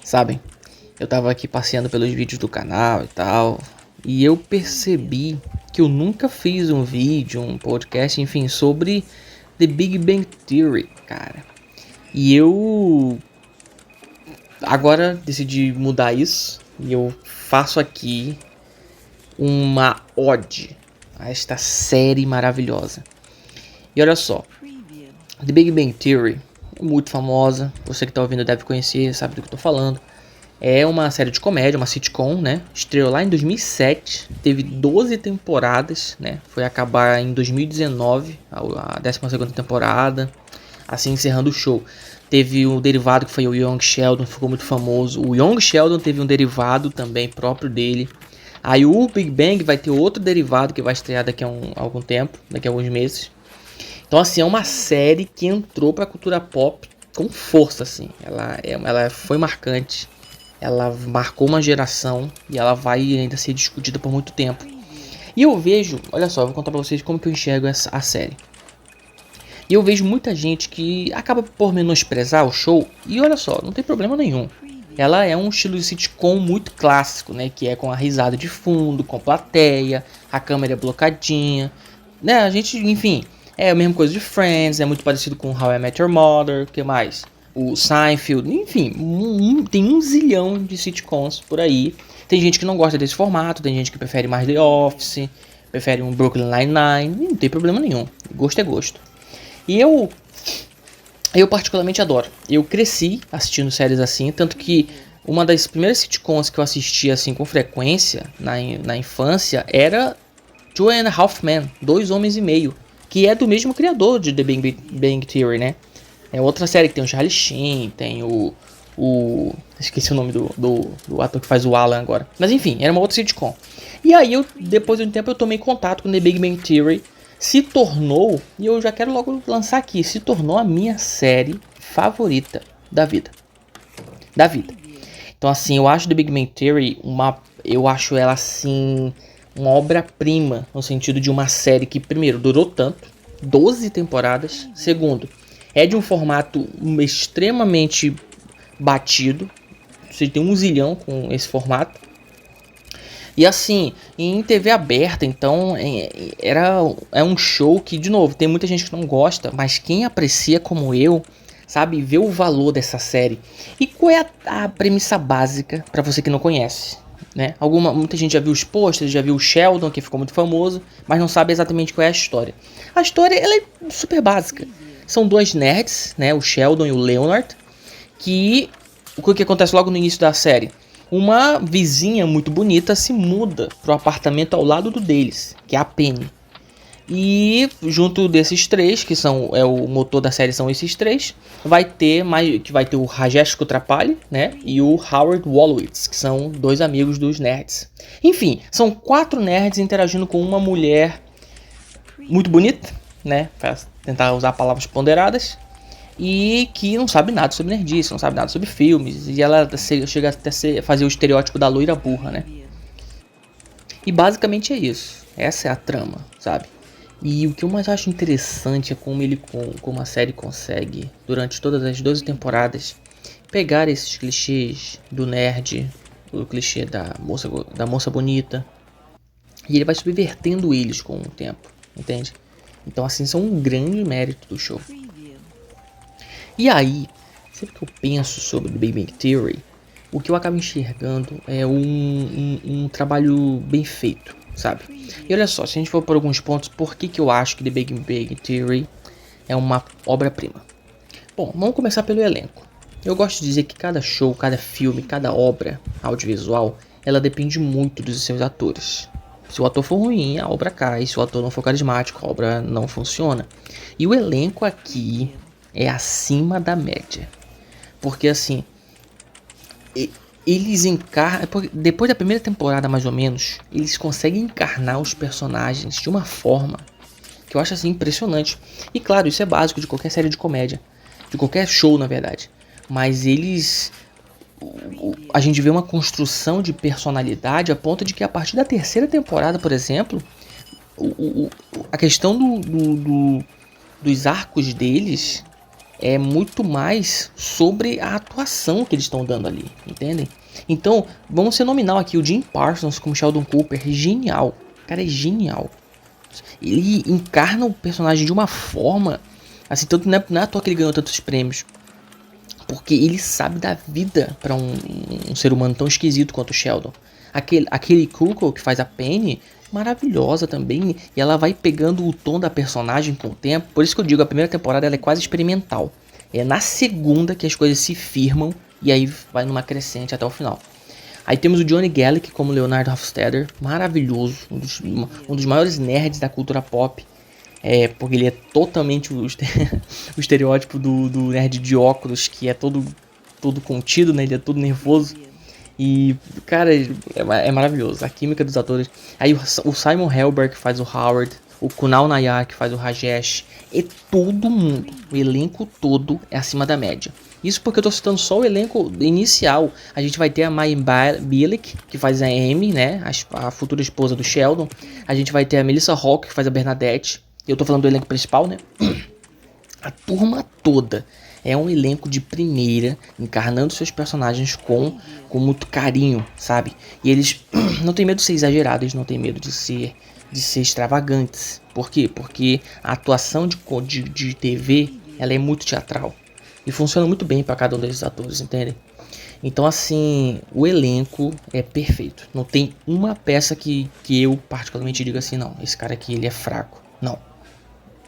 sabem? Eu tava aqui passeando pelos vídeos do canal e tal, e eu percebi que eu nunca fiz um vídeo, um podcast, enfim, sobre The Big Bang Theory, cara. E eu agora decidi mudar isso e eu faço aqui uma ode a esta série maravilhosa. E olha só, The Big Bang Theory é muito famosa, você que tá ouvindo deve conhecer, sabe do que eu tô falando. É uma série de comédia, uma sitcom, né? Estreou lá em 2007, teve 12 temporadas, né? Foi acabar em 2019, a 12ª temporada, assim encerrando o show. Teve um derivado que foi o Young Sheldon, ficou muito famoso. O Young Sheldon teve um derivado também próprio dele. Aí o Big Bang vai ter outro derivado que vai estrear daqui a algum tempo, daqui a alguns meses. Então assim, é uma série que entrou pra cultura pop com força, assim. Ela foi marcante. Ela marcou uma geração e ela vai ainda ser discutida por muito tempo. E eu vejo, olha só, eu vou contar pra vocês como que eu enxergo a série. E eu vejo muita gente que acaba por menosprezar o show. E olha só, não tem problema nenhum. Ela é um estilo de sitcom muito clássico, né? Que é com a risada de fundo, com plateia, a câmera blocadinha. Né, a gente, enfim, é a mesma coisa de Friends, é muito parecido com How I Met Your Mother, o que mais? O Seinfeld, enfim, tem um zilhão de sitcoms por aí. Tem gente que não gosta desse formato, tem gente que prefere mais The Office, prefere um Brooklyn Nine-Nine, não tem problema nenhum, gosto é gosto. E eu particularmente adoro, eu cresci assistindo séries assim, tanto que uma das primeiras sitcoms que eu assisti assim com frequência na infância era Two and a Half Men, 2 Homens e Meio, que é do mesmo criador de The Big Bang Theory, né? É outra série que tem o Charlie Sheen, tem o esqueci o nome do ator que faz o Alan agora. Mas enfim, era uma outra sitcom. E aí, depois de um tempo, eu tomei contato com The Big Bang Theory. Se tornou, e eu já quero logo lançar aqui, se tornou a minha série favorita da vida. Da vida. Então assim, eu acho The Big Bang Theory eu acho ela assim uma obra-prima, no sentido de uma série que, primeiro, durou tanto, 12 temporadas. Segundo, é de um formato extremamente batido. Você tem um zilhão com esse formato. E assim, em TV aberta, então, é um show que, de novo, tem muita gente que não gosta, mas quem aprecia como eu, sabe, vê o valor dessa série. E qual é a premissa básica para você que não conhece? Né? Muita gente já viu os posters, já viu o Sheldon, que ficou muito famoso, mas não sabe exatamente qual é a história. A história ela é super básica. São dois nerds, né? O Sheldon e o Leonard, o que acontece logo no início da série? Uma vizinha muito bonita se muda pro apartamento ao lado do deles, que é a Penny. E junto desses três, que o motor da série são esses três, vai ter o Rajesh Kutrapali, né, e o Howard Wolowitz, que são dois amigos dos nerds. Enfim, são 4 nerds interagindo com uma mulher muito bonita, né, para tentar usar palavras ponderadas, e que não sabe nada sobre nerdice, não sabe nada sobre filmes, e ela chega até fazer o estereótipo da loira burra, né. E basicamente é isso, essa é a trama, sabe. E o que eu mais acho interessante é como a série consegue, durante todas as 12 temporadas, pegar esses clichês do nerd, o clichê da moça bonita, e ele vai subvertendo eles com o tempo, entende? Então assim, são um grande mérito do show. E aí, sempre que eu penso sobre The Big Bang Theory, o que eu acabo enxergando é um trabalho bem feito, sabe? E olha só, se a gente for por alguns pontos, por que eu acho que The Big Bang Theory é uma obra-prima? Bom, vamos começar pelo elenco. Eu gosto de dizer que cada show, cada filme, cada obra audiovisual, ela depende muito dos seus atores. Se o ator for ruim, a obra cai. Se o ator não for carismático, a obra não funciona. E o elenco aqui é acima da média. Porque assim, eles encarnam, depois da primeira temporada mais ou menos, eles conseguem encarnar os personagens de uma forma que eu acho assim impressionante. E claro, isso é básico de qualquer série de comédia, de qualquer show na verdade. Mas a gente vê uma construção de personalidade a ponto de que a partir da terceira temporada, por exemplo, a questão dos arcos deles é muito mais sobre a atuação que eles estão dando ali, entendem? Então, vamos ser nominal aqui, o Jim Parsons como Sheldon Cooper, genial. O cara é genial. Ele encarna o personagem de uma forma, assim, tanto não é à toa que ele ganhou tantos prêmios. Porque ele sabe dar vida para um ser humano tão esquisito quanto o Sheldon. Aquele Cuckoo que faz a Penny, maravilhosa também. E ela vai pegando o tom da personagem com o tempo. Por isso que eu digo, a primeira temporada ela é quase experimental. É na segunda que as coisas se firmam e aí vai numa crescente até o final. Aí temos o Johnny Gallic como Leonard Hofstadter, maravilhoso, um dos maiores nerds da cultura pop. Porque ele é totalmente o estereótipo do nerd de óculos, que é todo contido, né? Ele é todo nervoso. E, cara, é maravilhoso. A química dos atores. Aí o Simon Helberg que faz o Howard, o Kunal Nayyar que faz o Rajesh. E todo mundo, o elenco todo é acima da média. Isso porque eu tô citando só o elenco inicial. A gente vai ter a Mayim Bialik, que faz a Amy, né? A futura esposa do Sheldon. A gente vai ter a Melissa Hawke, que faz a Bernadette. Eu tô falando do elenco principal, né? A turma toda é um elenco de primeira, encarnando seus personagens com muito carinho, sabe? E eles não tem medo de ser exagerados, eles não tem medo de ser extravagantes. Por quê? Porque a atuação de TV, ela é muito teatral. E funciona muito bem para cada um desses atores, entendem? Então, assim, o elenco é perfeito. Não tem uma peça que eu particularmente diga assim, não, esse cara aqui ele é fraco. Não.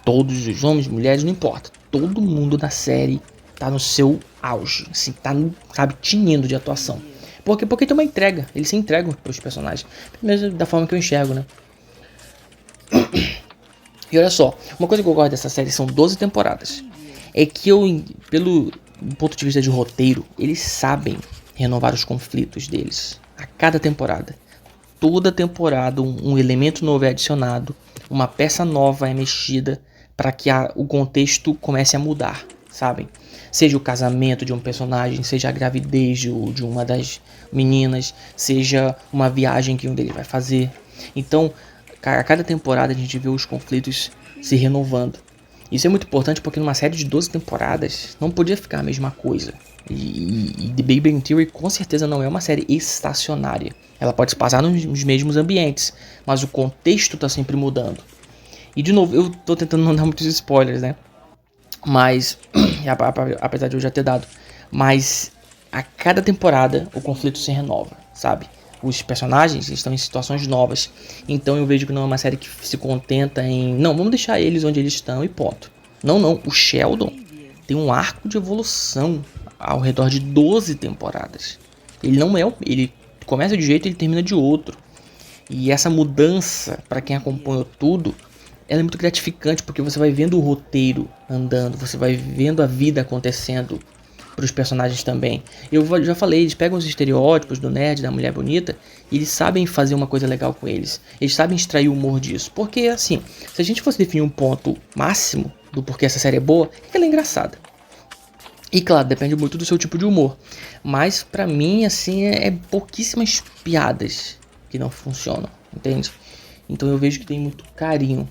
Todos os homens, mulheres, não importa. Todo mundo da série tá no seu auge. Assim, tá, sabe, tinindo de atuação. Porque tem uma entrega. Eles se entregam pros personagens. Mesmo da forma que eu enxergo, né? E olha só, uma coisa que eu gosto dessa série são 12 temporadas. É que pelo ponto de vista de roteiro, eles sabem renovar os conflitos deles. A cada temporada. Toda temporada um elemento novo é adicionado. Uma peça nova é mexida para que o contexto comece a mudar, sabem? Seja o casamento de um personagem, seja a gravidez de uma das meninas, seja uma viagem que um deles vai fazer. Então, a cada temporada a gente vê os conflitos se renovando. Isso é muito importante porque numa série de 12 temporadas não podia ficar a mesma coisa. E The Big Bang Theory com certeza não é uma série estacionária. Ela pode se passar nos mesmos ambientes, mas o contexto está sempre mudando. E de novo, eu tô tentando não dar muitos spoilers, né? Mas, apesar de eu já ter dado, mas a cada temporada o conflito se renova, sabe? Os personagens estão em situações novas. Então eu vejo que não é uma série que se contenta em... Não, vamos deixar eles onde eles estão e ponto. Não. O Sheldon tem um arco de evolução ao redor de 12 temporadas. Ele não é... Ele começa de um jeito e ele termina de outro. E essa mudança, para quem acompanhou tudo, ela é muito gratificante porque você vai vendo o roteiro andando, você vai vendo a vida acontecendo para os personagens também. Eu já falei, eles pegam os estereótipos do nerd, da mulher bonita, e eles sabem fazer uma coisa legal com eles. Eles sabem extrair o humor disso. Porque, assim, se a gente fosse definir um ponto máximo do porquê essa série é boa, é que ela é engraçada. E claro, depende muito do seu tipo de humor. Mas pra mim, assim, é pouquíssimas piadas que não funcionam, entende? Então eu vejo que tem muito carinho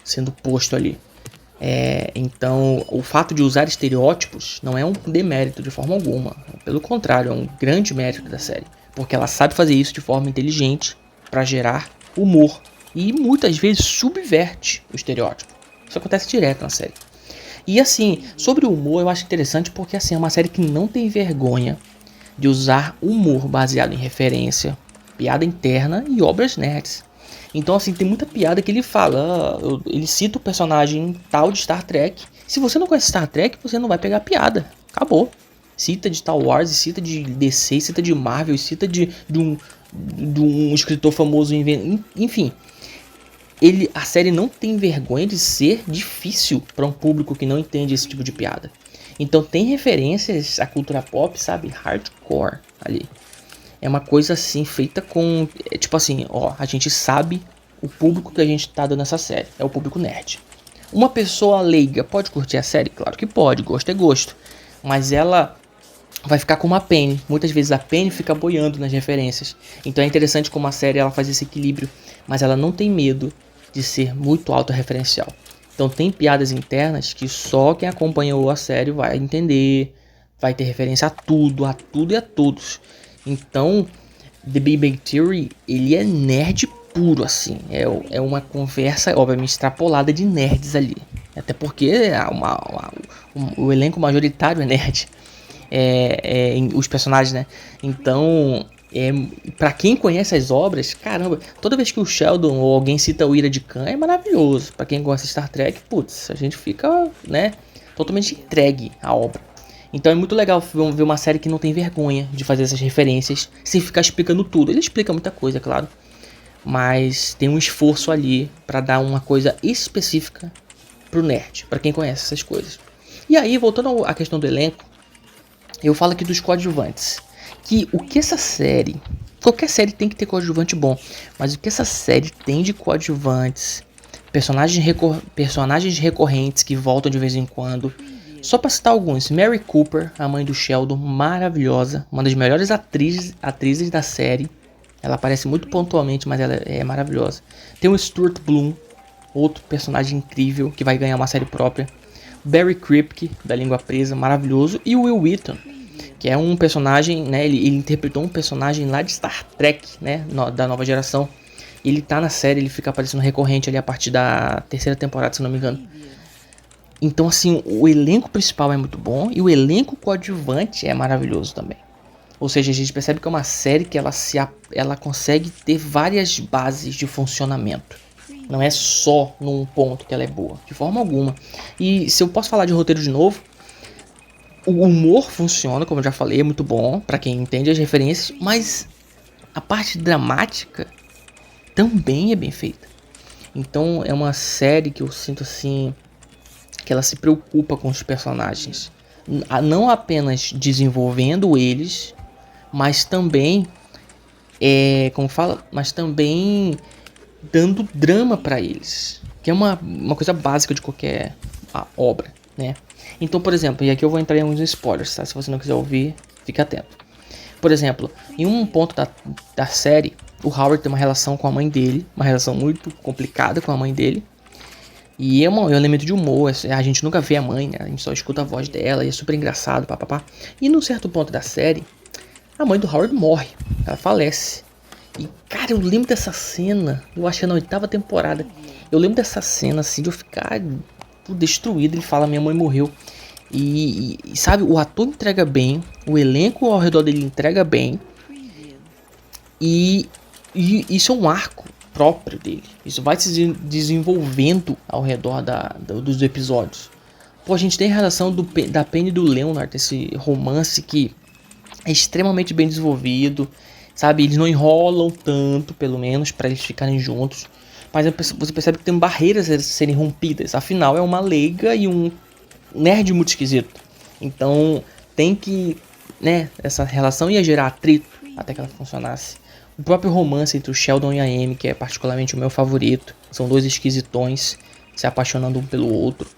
sendo posto ali. Então, o fato de usar estereótipos não é um demérito de forma alguma. Pelo contrário, é um grande mérito da série. Porque ela sabe fazer isso de forma inteligente para gerar humor. E muitas vezes subverte o estereótipo. Isso acontece direto na série. E assim, sobre o humor eu acho interessante porque assim, é uma série que não tem vergonha de usar humor baseado em referência, piada interna e obras nerds. Então assim, tem muita piada que ele fala, ele cita o personagem tal de Star Trek. Se você não conhece Star Trek, você não vai pegar piada. Acabou. Cita de Star Wars, cita de DC, cita de Marvel, cita de um escritor famoso, enfim. A série não tem vergonha de ser difícil para um público que não entende esse tipo de piada. Então tem referências à cultura pop, sabe? Hardcore ali. É uma coisa assim, feita com... tipo assim, ó, a gente sabe o público que a gente tá dando essa série. É o público nerd. Uma pessoa leiga pode curtir a série? Claro que pode, gosto é gosto. Mas ela vai ficar como a Penny. Muitas vezes a Penny fica boiando nas referências. Então é interessante como a série ela faz esse equilíbrio. Mas ela não tem medo de ser muito autorreferencial. Então tem piadas internas que só quem acompanhou a série vai entender, vai ter referência a tudo e a todos. Então, The Big Bang Theory, ele é nerd puro, assim. É uma conversa, obviamente, extrapolada de nerds ali. Até porque o elenco majoritário é nerd. Os personagens, né? Então, pra quem conhece as obras, caramba, toda vez que o Sheldon ou alguém cita o Ira de Khan é maravilhoso. Pra quem gosta de Star Trek, putz, a gente fica, né, totalmente entregue à obra. Então é muito legal ver uma série que não tem vergonha de fazer essas referências sem ficar explicando tudo. Ele explica muita coisa, claro, mas tem um esforço ali pra dar uma coisa específica pro nerd, pra quem conhece essas coisas. E aí, voltando à questão do elenco, eu falo aqui dos coadjuvantes. Que o que essa série... Qualquer série tem que ter coadjuvante bom. Mas o que essa série tem de coadjuvantes... Personagens recorrentes que voltam de vez em quando. Só pra citar alguns. Mary Cooper, a mãe do Sheldon, maravilhosa. Uma das melhores atrizes da série. Ela aparece muito pontualmente, mas ela é maravilhosa. Tem o Stuart Bloom, outro personagem incrível que vai ganhar uma série própria. Barry Kripke, da Língua Presa, maravilhoso. E o Will Wheaton, que é um personagem, né, ele interpretou um personagem lá de Star Trek, né, da nova geração. Ele tá na série, ele fica aparecendo recorrente ali a partir da terceira temporada, se não me engano. Então, assim, o elenco principal é muito bom e o elenco coadjuvante é maravilhoso também. Ou seja, a gente percebe que é uma série que ela consegue ter várias bases de funcionamento. Não é só num ponto que ela é boa, de forma alguma. E se eu posso falar de roteiro de novo, o humor funciona, como eu já falei, é muito bom pra quem entende as referências, mas a parte dramática também é bem feita. Então é uma série que eu sinto assim, que ela se preocupa com os personagens, não apenas desenvolvendo eles, mas também mas também dando drama pra eles, que é uma coisa básica de qualquer obra, né? Então, por exemplo, e aqui eu vou entrar em alguns spoilers, tá? Se você não quiser ouvir, fique atento. Por exemplo, em um ponto da série, o Howard tem uma relação com a mãe dele, uma relação muito complicada com a mãe dele. E é um elemento de humor, a gente nunca vê a mãe, né? A gente só escuta a voz dela e é super engraçado, papapá. E num certo ponto da série, a mãe do Howard morre, ela falece. E, cara, eu lembro dessa cena, eu acho que é na 8ª temporada. Eu lembro dessa cena, assim, de eu ficar destruído. Ele fala, minha mãe morreu. E sabe, o ator entrega bem, o elenco ao redor dele entrega bem. E isso é um arco próprio dele. Isso vai se desenvolvendo ao redor dos episódios. Pô, a gente tem a relação da Penny e do Leonard, esse romance que é extremamente bem desenvolvido. Sabe, eles não enrolam tanto, pelo menos, para eles ficarem juntos. Mas você percebe que tem barreiras a serem rompidas. Afinal, é uma leiga e um nerd muito esquisito. Então, tem que, né, essa relação ia gerar atrito até que ela funcionasse. O próprio romance entre o Sheldon e a Amy, que é particularmente o meu favorito. São dois esquisitões se apaixonando um pelo outro.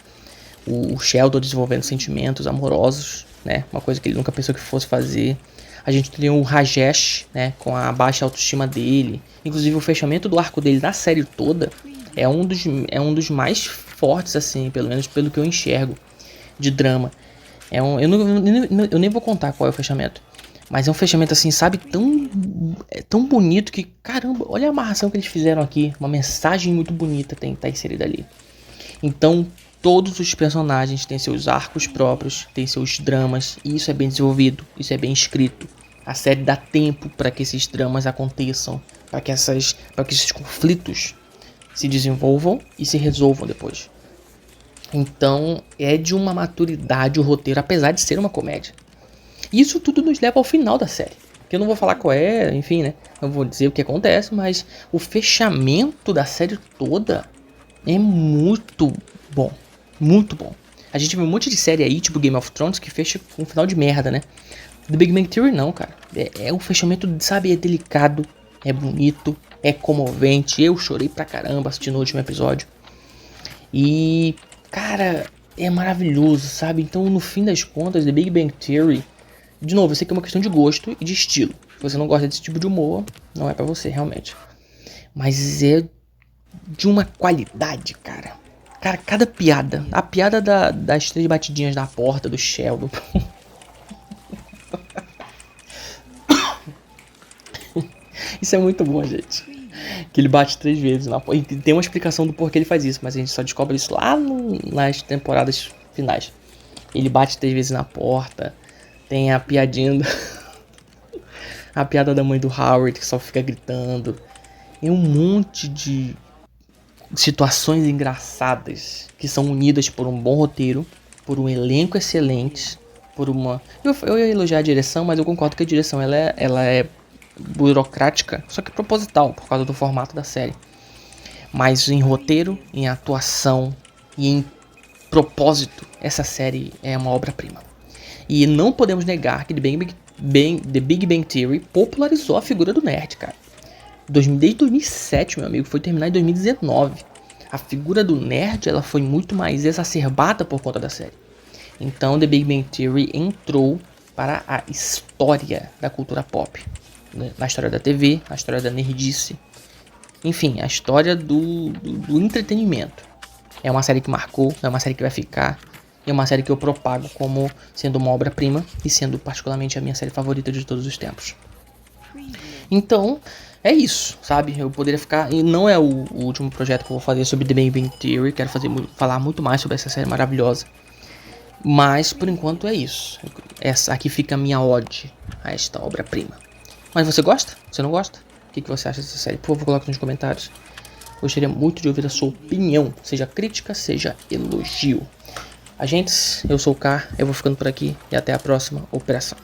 O Sheldon desenvolvendo sentimentos amorosos, né, uma coisa que ele nunca pensou que fosse fazer. A gente tem o Rajesh, né, com a baixa autoestima dele. Inclusive o fechamento do arco dele na série toda é um dos mais fortes, assim, pelo menos pelo que eu enxergo, de drama. Eu nem vou contar qual é o fechamento. Mas é um fechamento assim, sabe, tão bonito que, caramba, olha a amarração que eles fizeram aqui. Uma mensagem muito bonita tá inserida ali. Então, todos os personagens têm seus arcos próprios, têm seus dramas, e isso é bem desenvolvido, isso é bem escrito. A série dá tempo para que esses dramas aconteçam, para que esses conflitos se desenvolvam e se resolvam depois. Então, é de uma maturidade o roteiro, apesar de ser uma comédia. Isso tudo nos leva ao final da série. Que eu não vou falar qual é, enfim, né? Eu vou dizer o que acontece, mas o fechamento da série toda é muito bom. Muito bom. A gente vê um monte de série aí, tipo Game of Thrones, que fecha com um final de merda, né? The Big Bang Theory não, cara. É um fechamento, sabe, é delicado, é bonito, é comovente. Eu chorei pra caramba assistindo o último episódio. E, cara, é maravilhoso, sabe? Então, no fim das contas, The Big Bang Theory, de novo, eu sei que é uma questão de gosto e de estilo. Se você não gosta desse tipo de humor, não é pra você, realmente. Mas é de uma qualidade, cara. Cara, cada piada. A piada das 3 batidinhas na porta do Sheldon. Isso é muito bom, gente. Que ele bate 3 vezes na porta. E tem uma explicação do porquê ele faz isso, mas a gente só descobre isso lá nas temporadas finais. Ele bate 3 vezes na porta. Tem a piadinha. A piada da mãe do Howard, que só fica gritando. Tem um monte de situações engraçadas que são unidas por um bom roteiro, por um elenco excelente, por uma... Eu ia elogiar a direção, mas eu concordo que a direção ela é burocrática, só que proposital, por causa do formato da série. Mas em roteiro, em atuação e em propósito, essa série é uma obra-prima. E não podemos negar que The Big Bang Theory popularizou a figura do nerd, cara. Desde 2007, meu amigo, foi terminar em 2019. A figura do nerd ela foi muito mais exacerbada por conta da série. Então, The Big Bang Theory entrou para a história da cultura pop, né? Na história da TV, na história da nerdice. Enfim, a história do entretenimento. É uma série que marcou, é uma série que vai ficar. É uma série que eu propago como sendo uma obra-prima e sendo particularmente a minha série favorita de todos os tempos. Então, é isso, sabe? Eu poderia ficar... E não é o último projeto que eu vou fazer sobre The Big Bang Theory. Quero falar muito mais sobre essa série maravilhosa. Mas, por enquanto, é isso. Aqui fica a minha ode a esta obra-prima. Mas você gosta? Você não gosta? O que você acha dessa série? Por favor, coloque nos comentários. Gostaria muito de ouvir a sua opinião. Seja crítica, seja elogio. Agentes, eu sou o K. Eu vou ficando por aqui. E até a próxima operação.